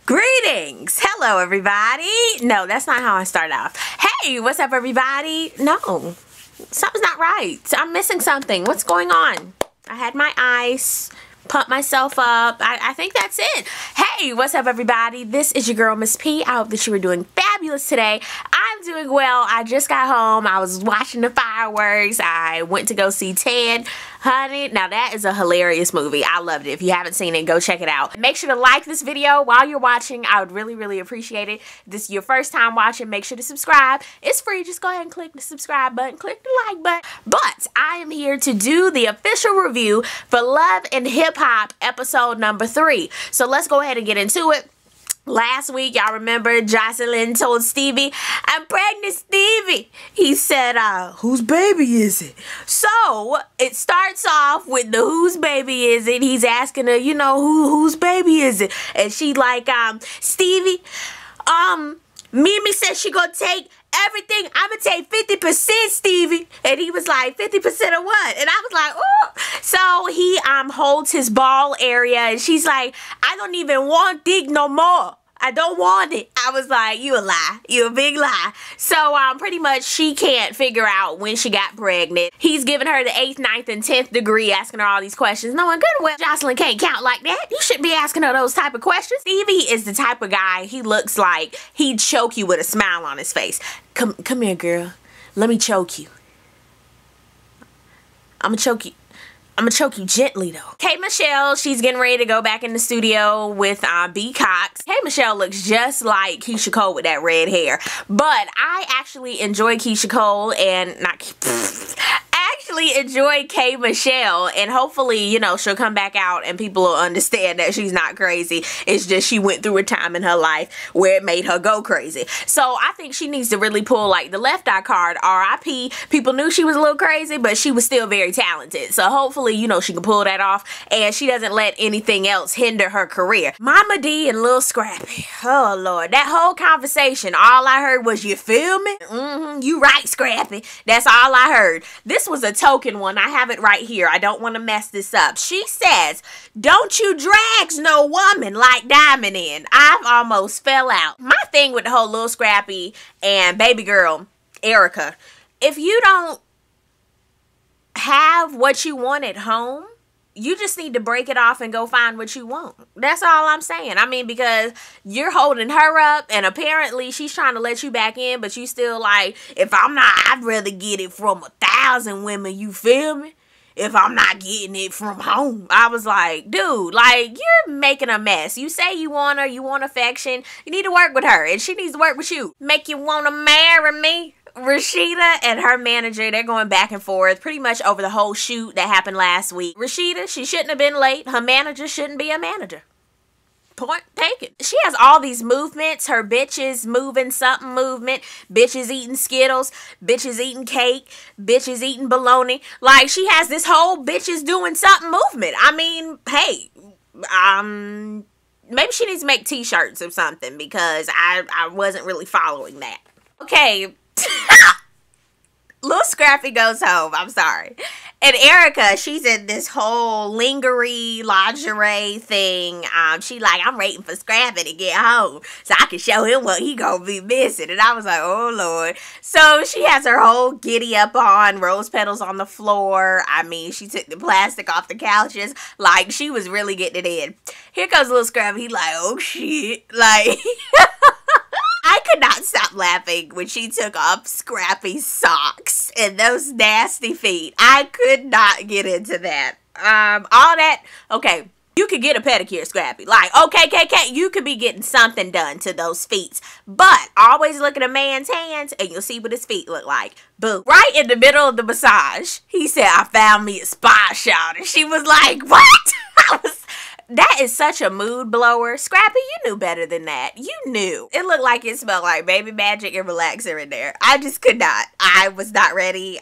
Greetings! Hello, everybody. No, that's not how I start off. Hey, what's up, everybody? No, something's not right. I'm missing something. What's going on? I had my ice, pumped myself up. I think that's it. Hey, what's up, everybody? This is your girl, Miss P. I hope that you were doing fabulous today. I'm doing well. I just got home. I was watching the fireworks. I went to go see Ted. Honey, now that is a hilarious movie. I loved it. If you haven't seen it, go check it out. Make sure to like this video while you're watching. I would really appreciate it. If this is your first time watching, make sure to subscribe. It's free. Just go ahead and click the subscribe button. Click the like button. But I am here to do the official review for Love and Hip Hop episode number 3. So let's go ahead and get into it. Last week, y'all remember Joseline told Stevie, "I'm pregnant, Stevie." He said, whose baby is it? So it starts off with the whose baby is it? He's asking her, you know, whose baby is it? And she like, Stevie, Mimi said she gonna take everything. I'm gonna take 50%, Stevie. And he was like, 50% of what? And I was like, ooh. So he holds his ball area and she's like, "I don't even want dick no more. I don't want it." I was like, you a lie. You a big lie. So pretty much she can't figure out when she got pregnant. He's giving her the 8th, 9th, and 10th degree, asking her all these questions, knowing good and well Joseline can't count like that. You shouldn't be asking her those type of questions. Stevie is the type of guy, he looks like he'd choke you with a smile on his face. Come here, girl. Let me choke you. I'm gonna choke you gently, though. K. Michelle, she's getting ready to go back in the studio with B. Cox. K. Michelle looks just like Keisha Cole with that red hair. But I actually enjoy Keisha Cole and enjoy K. Michelle, and hopefully, you know, she'll come back out and people will understand that she's not crazy. It's just she went through a time in her life where it made her go crazy. So I think she needs to really pull like the Left Eye card, RIP. People knew she was a little crazy, but she was still very talented. So hopefully, you know, she can pull that off and she doesn't let anything else hinder her career. Mama D and Lil Scrappy. Oh Lord, that whole conversation, all I heard was, "You feel me? You right, Scrappy." That's all I heard. This was a token one. I have it right here. I don't want to mess this up. She says, "Don't you drags no woman like Diamond in." I've almost fell out. My thing with the whole Lil Scrappy and baby girl Erica, if you don't have what you want at home, you just need to break it off and go find what you want. That's all I'm saying. I mean, because you're holding her up and apparently she's trying to let you back in, but you still like, if I'm not, I'd rather get it from 1,000 women, you feel me? If I'm not getting it from home. I was like, dude, like, you're making a mess. You say you want her, you want affection. You need to work with her and she needs to work with you. Make you want to marry me? Rasheeda and her manager, they're going back and forth pretty much over the whole shoot that happened last week. Rasheeda, she shouldn't have been late. Her manager shouldn't be a manager. Point taken. She has all these movements. Her bitches moving something movement. Bitches eating Skittles. Bitches eating cake. Bitches eating bologna. Like, she has this whole bitches doing something movement. I mean, hey, maybe she needs to make t-shirts or something because I wasn't really following that. Okay. Little Scrappy goes home. I'm sorry. And Erica, she's in this whole lingerie lingerie thing. She like, "I'm waiting for Scrappy to get home so I can show him what he gonna be missing." And I was like, oh Lord. So she has her whole giddy up on, rose petals on the floor. I mean, she took the plastic off the couches. Like, she was really getting it in. Here comes Little Scrappy. He like, oh shit. Like... I could not stop laughing when she took off Scrappy's socks and those nasty feet. I could not get into that. All that, okay, you could get a pedicure, Scrappy. Like, okay, you could be getting something done to those feet. But always look at a man's hands and you'll see what his feet look like. Boom. Right in the middle of the massage, he said, "I found me a spa shot." And she was like, what? That is such a mood blower. Scrappy, you knew better than that. You knew. It looked like it smelled like baby magic and relaxer in there. I just could not. I was not ready.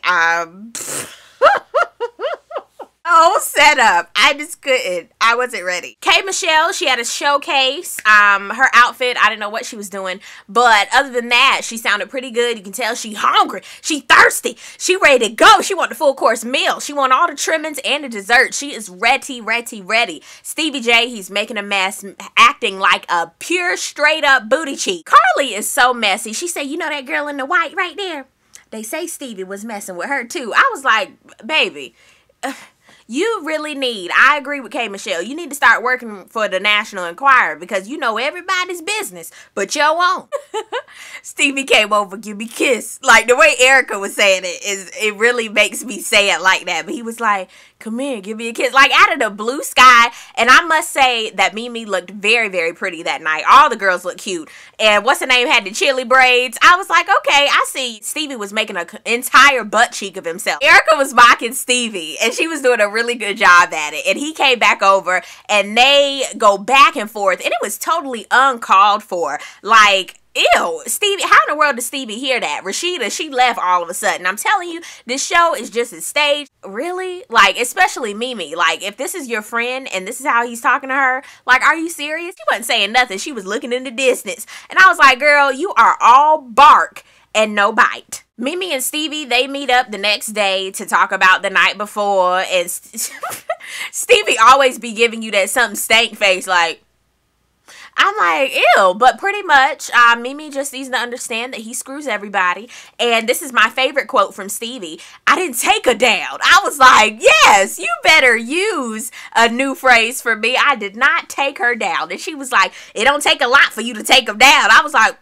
whole setup. I just couldn't. I wasn't ready. K. Michelle, she had a showcase. Her outfit, I didn't know what she was doing. But other than that, she sounded pretty good. You can tell she hungry. She thirsty. She ready to go. She want the full course meal. She want all the trimmings and the dessert. She is ready, ready, ready. Stevie J, he's making a mess, acting like a pure straight up booty cheek. Carly is so messy. She said, you know that girl in the white right there? They say Stevie was messing with her too. I was like, baby, you really need, I agree with K. Michelle, you need to start working for the National Enquirer because you know everybody's business, but your own. Stevie came over, give me a kiss. Like the way Erica was saying it really makes me say it like that. But he was like, come here, give me a kiss. Like out of the blue sky. And I must say that Mimi looked very, very pretty that night. All the girls looked cute. And what's her name had the chili braids. I was like, okay, I see. Stevie was making an entire butt cheek of himself. Erica was mocking Stevie and she was doing a really good job at it. And he came back over and they go back and forth. And it was totally uncalled for. Like, ew, Stevie, how in the world did Stevie hear that? Rasheeda, she left all of a sudden. I'm telling you, this show is just a stage. Really? Like, especially Mimi. Like, if this is your friend and this is how he's talking to her, like, are you serious? She wasn't saying nothing. She was looking in the distance. And I was like, girl, you are all bark and no bite. Mimi and Stevie, they meet up the next day to talk about the night before. And Stevie always be giving you that something stank face like, I'm like, ew, but pretty much Mimi just needs to understand that he screws everybody. And this is my favorite quote from Stevie. I didn't take her down. I was like, yes, you better use a new phrase for me. I did not take her down. And she was like, it don't take a lot for you to take him down. I was like,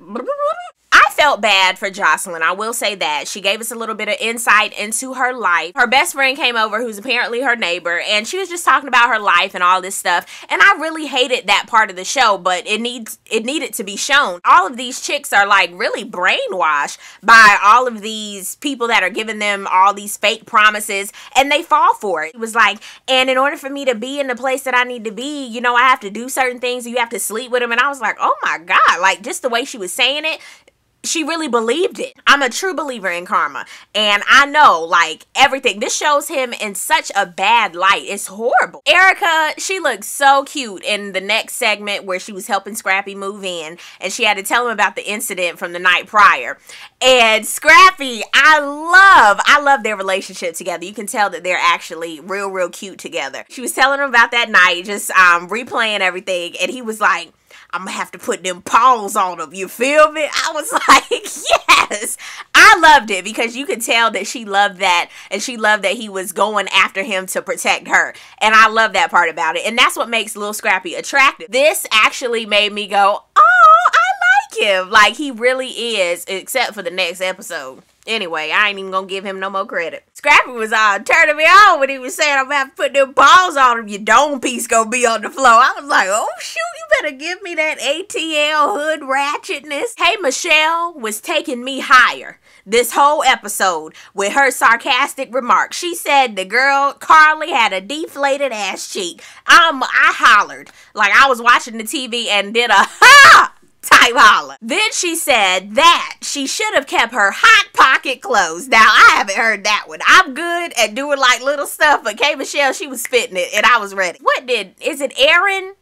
I felt bad for Joseline. I will say that. She gave us a little bit of insight into her life. Her best friend came over, who's apparently her neighbor, and she was just talking about her life and all this stuff. And I really hated that part of the show, but it needed to be shown. All of these chicks are like really brainwashed by all of these people that are giving them all these fake promises, and they fall for it. It was like, and in order for me to be in the place that I need to be, you know, I have to do certain things. You have to sleep with them. And I was like, oh my God, like just the way she was saying it, she really believed it. I'm a true believer in karma. And I know, like, everything. This shows him in such a bad light. It's horrible. Erica, she looked so cute in the next segment where she was helping Scrappy move in. And she had to tell him about the incident from the night prior. And Scrappy, I love their relationship together. You can tell that they're actually real, real cute together. She was telling him about that night, just replaying everything. And he was like, I'm gonna have to put them paws on them. You feel me? I was like, yes. I loved it because you could tell that she loved that, and she loved that he was going after him to protect her. And I love that part about it. And that's what makes Lil Scrappy attractive. This actually made me go, oh, I like him. Like, he really is, except for the next episode. Anyway, I ain't even gonna give him no more credit. Scrappy was turning me on when he was saying I'm gonna have to put them paws on him. Your dome piece gonna be on the floor. I was like, oh shoot, you better give me that ATL hood ratchetness. Hey, Michelle was taking me higher this whole episode with her sarcastic remarks. She said the girl Carly had a deflated ass cheek. I hollered like I was watching the TV and did a ha type holler. Then she said that she should have kept her hot pocket closed. Now, I haven't heard that one. I'm good at doing like little stuff, but K. Michelle, she was spitting it and I was ready. Is it Ariane,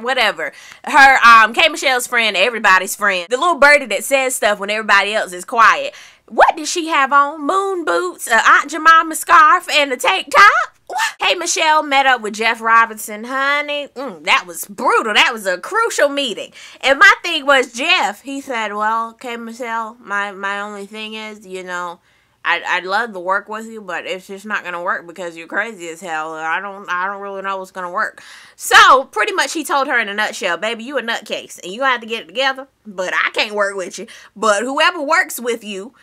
whatever. Her, K. Michelle's friend, everybody's friend. The little birdie that says stuff when everybody else is quiet. What did she have on? Moon boots, Aunt Jemima scarf, and a tank top? Hey, Michelle met up with Jeff Robinson. Honey, that was brutal. That was a crucial meeting. And my thing was, Jeff, he said, well, okay, Michelle, my only thing is, you know, I'd love to work with you, but it's just not going to work because you're crazy as hell. I don't really know what's going to work. So, pretty much he told her in a nutshell, baby, you a nutcase, and you have to get it together, but I can't work with you. But whoever works with you,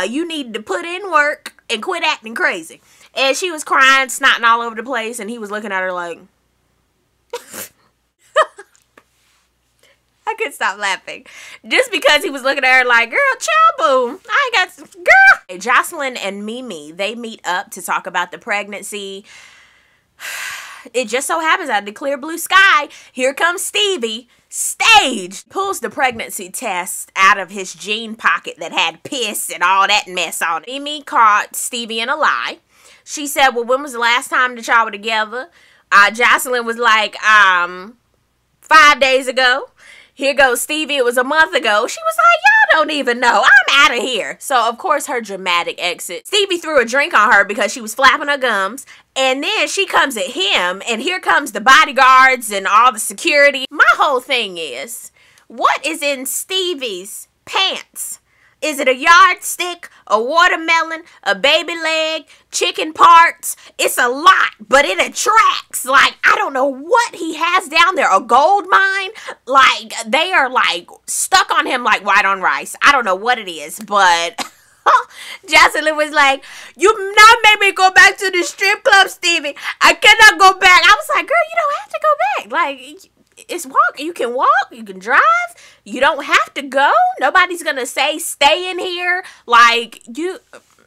you need to put in work and quit acting crazy. And she was crying, snotting all over the place, and he was looking at her like... I couldn't stop laughing. Just because he was looking at her like, girl, child boom. I ain't got... Girl! Joseline and Mimi, they meet up to talk about the pregnancy. It just so happens out of the clear blue sky, here comes Stevie, staged, pulls the pregnancy test out of his jean pocket that had piss and all that mess on it. Mimi caught Stevie in a lie. She said, well, when was the last time that y'all were together? Joseline was like, 5 days ago. Here goes Stevie, it was a month ago. She was like, y'all don't even know. I'm out of here. So, of course, her dramatic exit. Stevie threw a drink on her because she was flapping her gums. And then she comes at him, and here comes the bodyguards and all the security. My whole thing is, what is in Stevie's pants? Is it a yardstick, a watermelon, a baby leg, chicken parts? It's a lot, but it attracts. Like, I don't know what he has down there. A gold mine? Like, they are, like, stuck on him like white on rice. I don't know what it is, but Joseline was like, you now made me go back to the strip club, Stevie. I cannot go back. I was like, girl, you don't have to go back. Like, it's walk. You can walk. You can drive. You don't have to go. Nobody's gonna say stay in here. Like, you,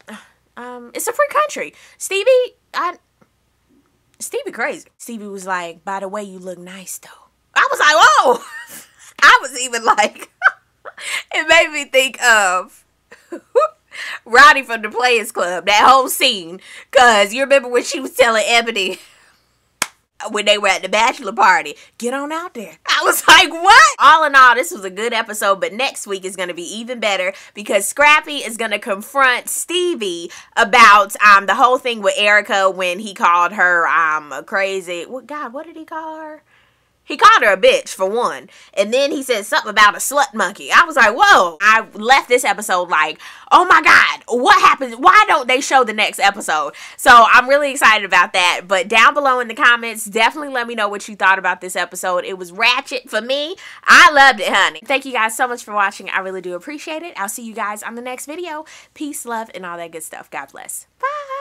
it's a free country. Stevie crazy. Stevie was like, by the way, you look nice though. I was like, whoa. I was even like, it made me think of Roddy from the Players Club, that whole scene. Cause you remember when she was telling Ebony, when they were at the bachelor party, get on out there. I was like, what? All in all, this was a good episode, but next week is going to be even better because Scrappy is going to confront Stevie about the whole thing with Erica when he called her crazy. What did he call her? He called her a bitch, for one. And then he said something about a slut monkey. I was like, whoa. I left this episode like, oh my God, what happened? Why don't they show the next episode? So I'm really excited about that. But down below in the comments, definitely let me know what you thought about this episode. It was ratchet for me. I loved it, honey. Thank you guys so much for watching. I really do appreciate it. I'll see you guys on the next video. Peace, love, and all that good stuff. God bless. Bye.